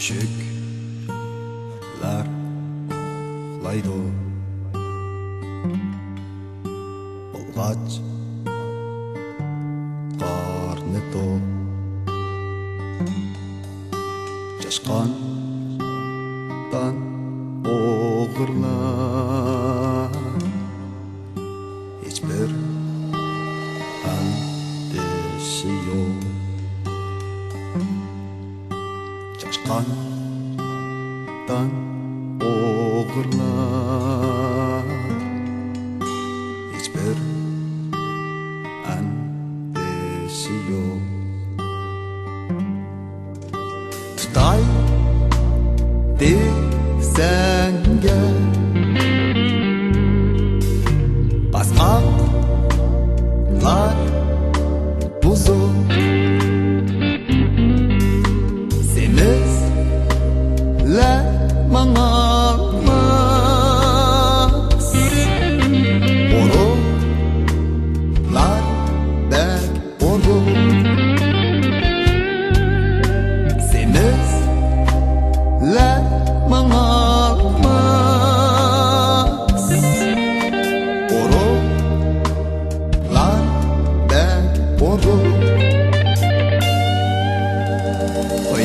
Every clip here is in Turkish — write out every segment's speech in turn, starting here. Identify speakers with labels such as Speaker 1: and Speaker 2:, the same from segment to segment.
Speaker 1: Küçükler laydo Olgaç karnı tok Çaşkandan oğurlar Hiçbir andisi yok Çaşkandan oğurlar Hiçbir andisi yok Tutay desен gel Pasqatlar buzul Semizler mağalmaz Oruklar bek orgun Semizler mağalmaz Oruklar bek orgun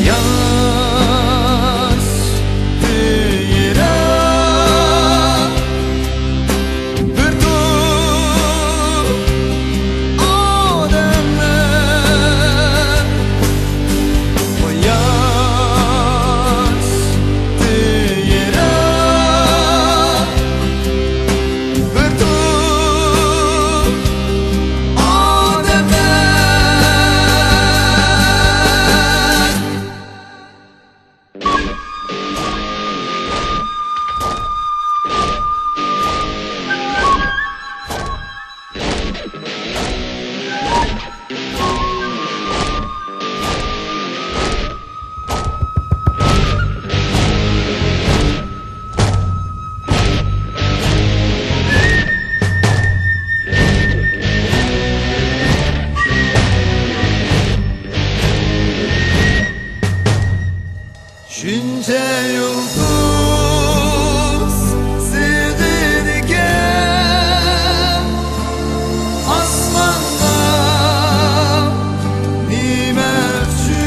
Speaker 1: Yaş tira Bırdı adamlar Yaş tira Bırdı Şunca yıldız sığdırırken Asmanda nimetçün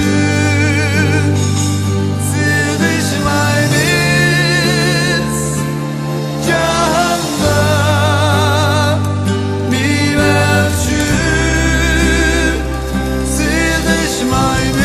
Speaker 1: Sığdışmayız cahanda nimetçün Sığdışmayız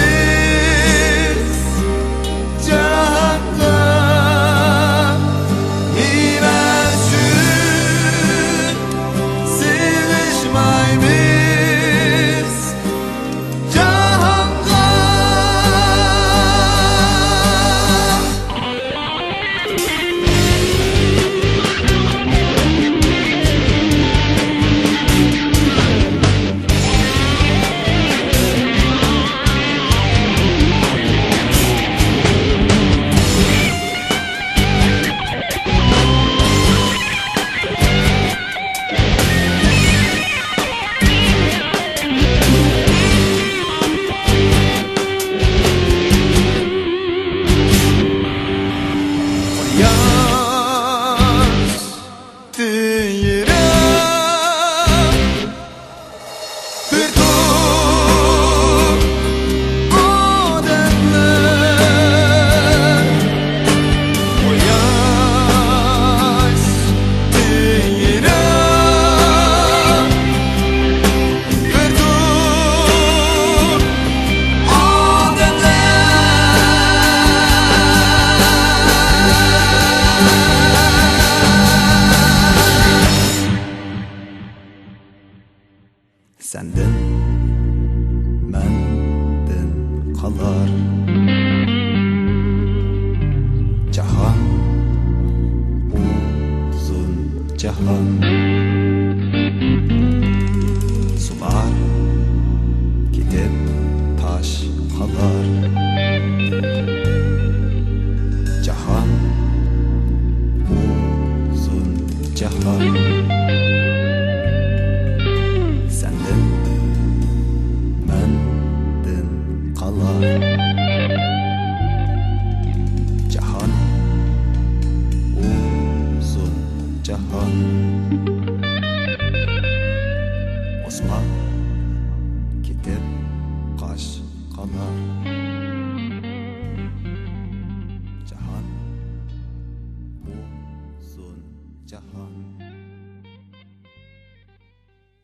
Speaker 1: Senden menden kalar Cahan uzun cahan Sular gidip taş kalar Cahan uzun cahan Senden menden kalar cahan Osman ketip kaç kalar Cahan uzun cahan